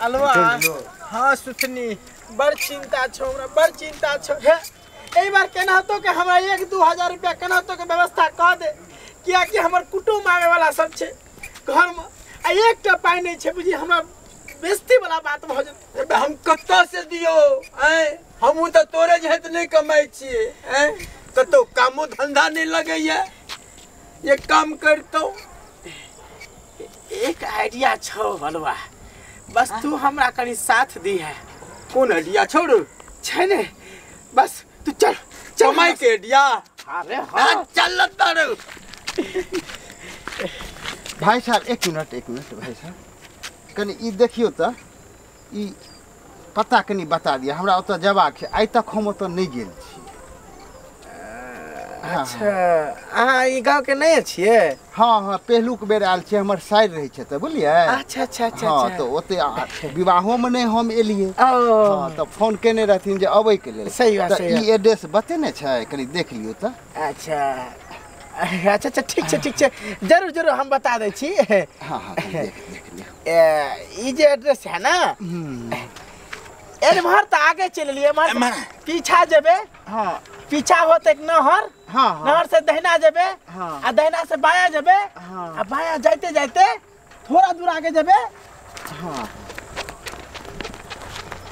अलवा हाँ सुथनी बड़ चिंता छो हमरा बड़ चिंता छो हे एई बार केना होतो के हमरा 1-2 रुपया केना होतो के व्यवस्था क दे किया कि हमर कुटुंब आवे वाला सब छे घर में आ एकटा पाई नहीं छे बुझी हमरा बेइज्जती वाला बात भ जते हम कत्ता से दियो हैं हमहु त तोरे जहत नहीं कमाई छिए हैं कतो कामो धंधा नहीं लगैया एक काम करतो एक आइडिया छो बलवा बस तू हमरा कनी साथ दी है कौन आइडिया छोड़ छे ने बस तू चल कमाई के आइडिया अरे हां चल तारे भाई साहब एक मिनट भाई साहब कनी ई देखियो त ई पता कनी बता दिया हमरा ओत जवाब है आइ तक हम ओत नहीं गेल छी अच्छा अहाँ ई गांव के नहीं छिए हां पहलुक बेर आल छी हमर साइड रही छे त बुझलिए अच्छा हां तो ओते विवाहो में नहीं हम एलिए हां तो फोन केने रहथिन जे अबै के लेल सही बात है ई एड्रेस बतेने छै कनी देख लियो त अच्छा ठीक छे जरूर हम बता दै छी हां देख लियो ई जे एड्रेस है ना एनभर त आगे चल लिए पीछा जेबे हां पीछा होत एक नहर नहर से दहिना जेबे आ दहिना से बायां जेबे आ बायां जाते थोड़ा दूर आगे जेबे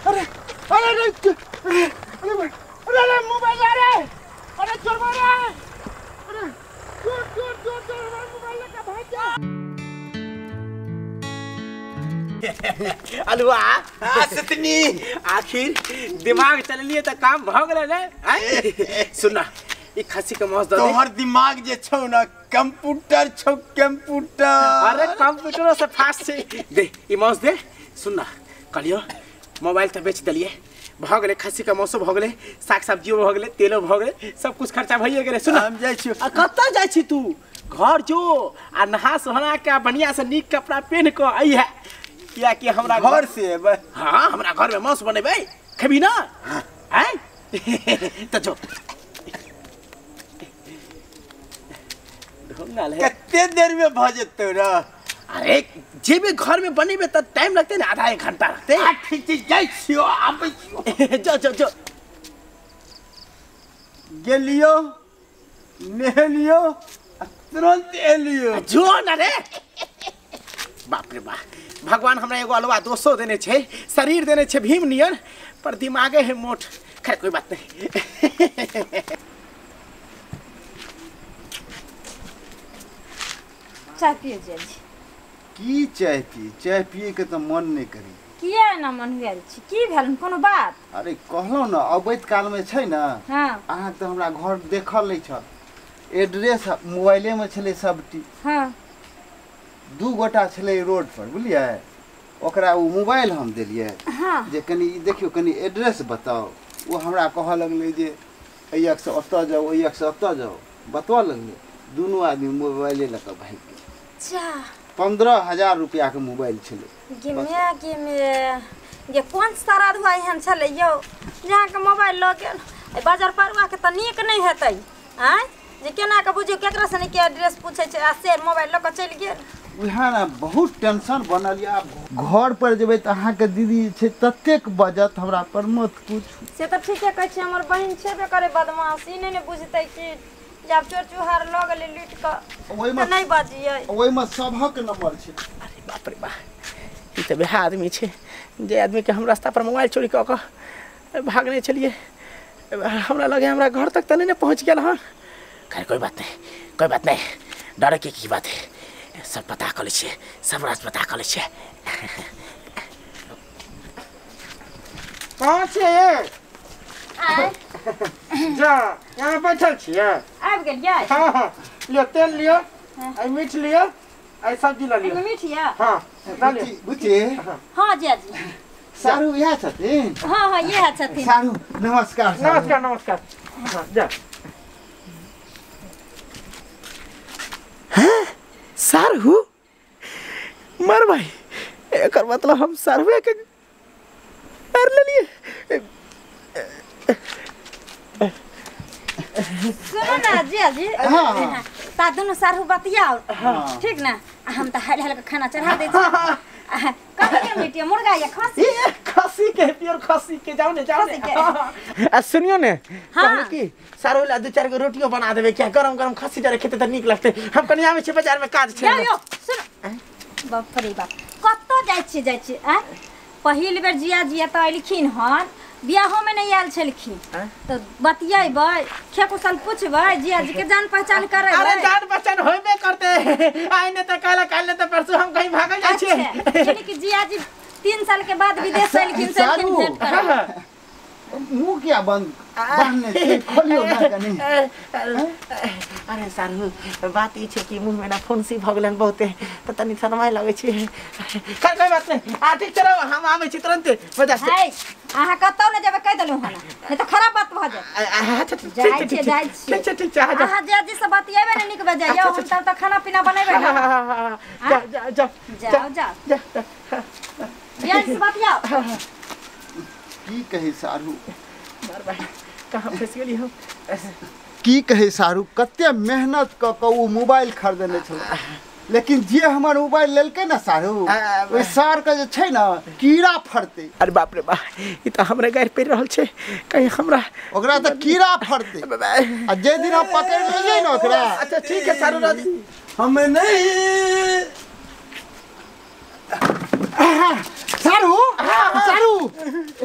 अरे मोबाइल आ रे अरे चोर मारे अरे चोर मोबाइल लेके भाग जा अलवा सतनी आखिर दिमाग चल लिए त काम भ गेले ने सुनना ई खसी के मौस दे तोहर दिमाग जे छौ ना कंप्यूटर छौ कंप्यूटर अरे कंप्यूटर से फास्ट छे दे ई मौस दे सुनना कलियो मोबाइल त बेच दलिए भ गेले खसी के मौसो भ गेले साग सब्जियो भ गेले तेलो भ गेले सब कुछ खर्चा भइए गेले सुन हम जाय छी आ कत्ता जाय छी तू घर जो आ नहा सोहना के बढ़िया से नीक कपड़ा पहन के आई है किया कि हमरा घर से हां हमरा घर में मांस बनेबे खबी ना हैं त जो ढोंगा ले कितने देर में भ जतो रे अरे जे भी घर में बनेबे त टाइम लगते ना आधा 1 घंटा लगते ठीक जाय छियो आबै छियो जो गेलियो नेहलियो तुरंत एलियो जो ना रे बाप रे बाप भगवान हमरा एगो अलवा दोषो देने छे शरीर देने छे भीम नियर पर दिमागे है मोट खैर कोई बात नहीं चाय पिए जी की चाय पिए के तो मन नहीं करी किया ना मन गेल छी की भेल कोनो बात अरे कहलो ना अबैत काल में छै ना हां अहाँ तो हमरा घर देखल नहीं छ एड्रेस मोबाइले में छले सबटी हां 2 गोटा छले रोड पर बुझलिए ओकरा वो मोबाइल हम देलिए हां जे कनी देखियो कनी एड्रेस बताओ वो हमरा कह लगले जे एक से ओत जाओ एक से ओत जाओ बतवा लगले दोनों आदमी मोबाइले लेके भाग गए अच्छा 15,000 रुपया के मोबाइल छले गिमे ये कौन सारा धुआ एहन छले यो जहां के मोबाइल ल गेल ए बाजार परवा के त नीक नहीं हेतै हैं जे केना के बुझियो केकरा से के एड्रेस पूछे छै आ से मोबाइल ल के चल गेल उहाँ ना बहुत टेंशन बनल या घर पर जेबे त अहाँ के दीदी छै ततेक बजत हमरा पर मत पूछ से त ठीके कहै छै हमर बहिन छेबे करे बदमाश ई नहीं बुझतै कि जब चोर चुहार ल गेले लूट के ओइ में नहीं बजियै ओइ में सबहक नंबर छै अरे बाप रे बाप ई त बेहा आदमी छै जे आदमी के हम रास्ता पर मोबाइल चोरी क के भागने चलिए हमरा लगे हमरा घर तक त नहीं पहुंच गेल हां खैर कोई बात नहीं डर की बात है सब पता कर ले सब राज पता कर ले कहां छे आय जा यहां बैठल छिए आबि गेलियै हां लियो तेल लियो आई मीठ लियो आई सब्जी ल लियो मीठ या हां डालियो बुझे हां जी सारू यह छथिन हां ये छथिन सारू नमस्कार हां जा सारू मर भाई एक मतलब हम सरवे के कर ले लिए सुनो ना जी हां ता दोनों सारू बतियाओ ठीक ना हम त हल हल के खाना चढ़ा दे छी कथि के मीटिए मुर्गा या खसी ये खसी के प्योर खसी के जाओ ने खसी के। आ सुनियो ने हाँ। कहले कि सारो ला 2-4 गो रोटियो बना देबे क्या गरम खसी डरे खेते त नीक लगते हम कनी आवे छे बाजार में काज छे यो सुन बाप रे बाप कत्तो जाइ छी आ पहिल बेर जिया त अलिखिन हन बियाहो में नहीं आयल छलखिन तो बतियेबै खे कुशल पूछबै जिया जी के जान पहचान करे अरे जान पहचान होइबे करते आइने त काल त परसों हम कहीं भागल जाय छे यानी कि जिया जी 3 साल के बाद विदेश से अलिखिन से भेंट करे मुंह क्या बंद बांधने से खोलियो ना कनी अरे सारू बात ई छे कि मुंह में ना फुंसी भ गेलन बहुते त तनी शरमाय लागे छे कोई बात नहीं आ ठीक चलो हम आवे छी तुरंत बजा से है आहा कतौ न जेबे कह देलु हना नहीं त खराब बात भ जाय अच्छा ठीक आहा जिया जी से बतियेबै न नीक बजा यो हम तब त खाना पीना बनेबै ना जाओ जिया जी से बतियाओ की कहे सारू मार भाई कहां फंस गेली हम की कहे सारू कते मेहनत क के उ मोबाइल खरीदने छल लेकिन जे हमर मोबाइल लेलकै ना सारू ओइ सार के जे छै ना कीड़ा फड़ते अरे बाप रे बा ई त हमरे गायर पे रहल छे कहीं हमरा ओकरा त कीड़ा फड़ते आ जे दिन हम पकड़ लेलियै ना ओकरा अच्छा ठीक है सारू राजी हम नहीं सारू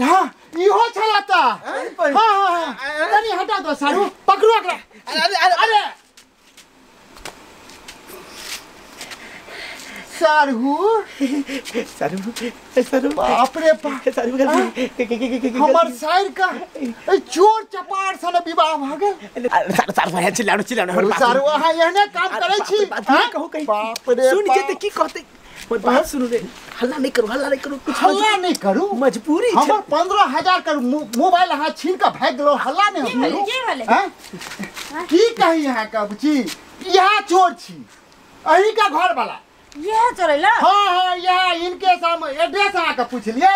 हां इहो छलाता हां तनी हटा दो सारू पकड़ो ओकरा अरे सारू बाप रे बाप सारू हमर साइर का चोर चपार सन विवाह भ गेल सारू भाई चिल्लानो सारू अहाँ एहने काम करै छी कहू कहीं बाप रे सुन के त की कहते मोर बात सुनु रे हल्ला नहीं करू कुछ हल्ला नहीं करू मजबूरी छे हमर 15,000 का मोबाइल अहाँ छीन के भाग गेलो हल्ला नहीं करू की भेले की कही यहाँ का बुची यहाँ चोर छी अही का घर वाला ये चोरेला हाँ यहाँ इनके सामने एड्रेस अहाँ का पूछलिए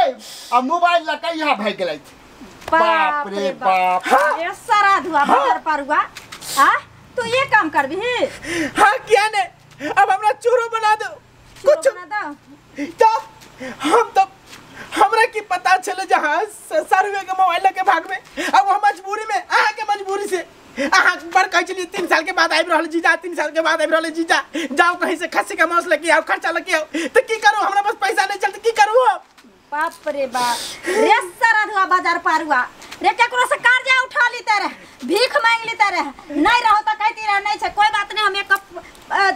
अब मोबाइल लगा यहाँ भाग गेलै बाप रे बाप ये सारा धुआ बाजार पारुआ हां तू ये काम करबी हां क्या ने अब हमरा चोरो बना दो कुछ बना दो तो हम तो हमरा की पता चले जहां सरवे के मोबाइल लेके भाग में अब हम मजबूरी में आहा के मजबूरी से आहा पर कह चली 3 साल के बाद आइब रहल जीजा 3 साल के बाद आइब रहल जीजा जाओ कहीं से खस्सी का मांस लेके आओ खर्चा लेके आओ तो की करूं हमरा पास पैसा नहीं चलते की करूं बाप रे बाप रे सारा धुआ बाजार पारुआ रे केकरो से कर्जा उठा लीते रहे भीख मांग लीते रहे नहीं रहो तो कहती रहे नहीं छे कोई बात नहीं हम एक कप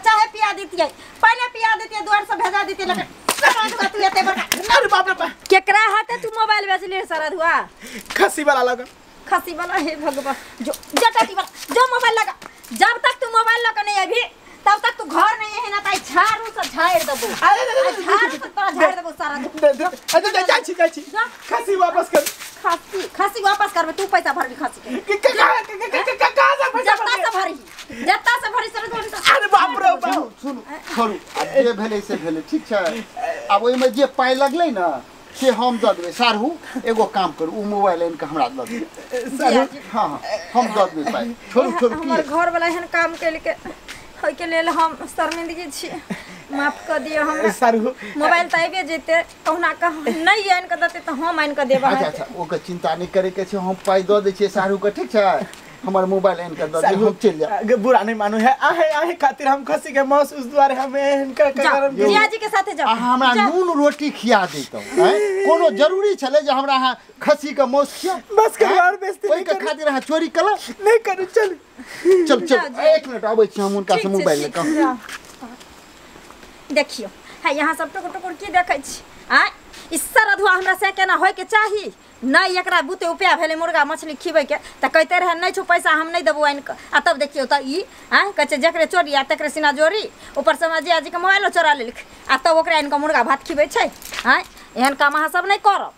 चाय पिया देतिए पहले पिया देतिए द्वार से भेजा देतिए लेकिन अरे बाप रे बाप केकरा हाथे तू मोबाइल बेच ले सारा धुआ खस्सी वाला लगा खस्सी वाला हे भगवान जो जटाती वाला जो मोबाइल लगा जब तक तू मोबाइल लगा नहीं अभी तब तक तू घर नहीं है ना ताई झाड़ू से झाड़ देबो झाड़ू से तोरा झाड़ देबो सारा दे जाई छी खस्सी वापस कर खस्सी वापस करबे तू पैसा भरबी खस्सी के कहां से पैसा जत्ता से भरी सर अरे बाप रे बाप सुन छोड़ू जे भेलै से भेलै ठीक छै अब ओइ में जे पाई लगलै ना से हम द देबै सारू एगो काम करू उ मोबाइल इनके हमरा द दे सारू हां हम द देबै पाई छोड़ू हमर घर वाला एहन काम केल के होय के लेल हम शर्मिंदगी छी माफ कर दियो हमरा सारू मोबाइल त आइबे जेते कहना का नहीं आइन के देते त हम आइन के देबा अच्छा ओकर चिंता नहीं करे के छै हम पाई द दै छियै सारू के ठीक छै हमार मोबाइल इनका द दे हम चल जा बुरा नहीं मानो है आहे खातिर हम खस्सी के मांस उस द्वारे हमें इनका करम जिया जी के साथे जाओ हमरा नून रोटी खिया देतौ हैं कोनो जरूरी छले जे हमरा अहाँ खस्सी के मांस खिया बस करवार बेइज्जती ओइ के खातिर अहाँ चोरी कला नहीं करू चल एक मिनट आबै छी हम उनका से मोबाइल लेके देखियो है यहाँ सब टुकुर की देखै छी आ ई सारा धुआ हमरा से केना होय के चाही नहीं एकरा बुते उपाय भेले मुर्गा मछली खिबै के त कहते रहे नहीं छो पैसा हम नहीं देबो आइन के आ तब देखियो त ई हां कहे जकरे चोरी आ तकरे सीना जोरी ऊपर से जिया जी के मोबाइलो चोरा लेलक आ तब ओकरा आइन के मुर्गा भात खिबै छै हां एहन काम अहाँ सब नहीं करब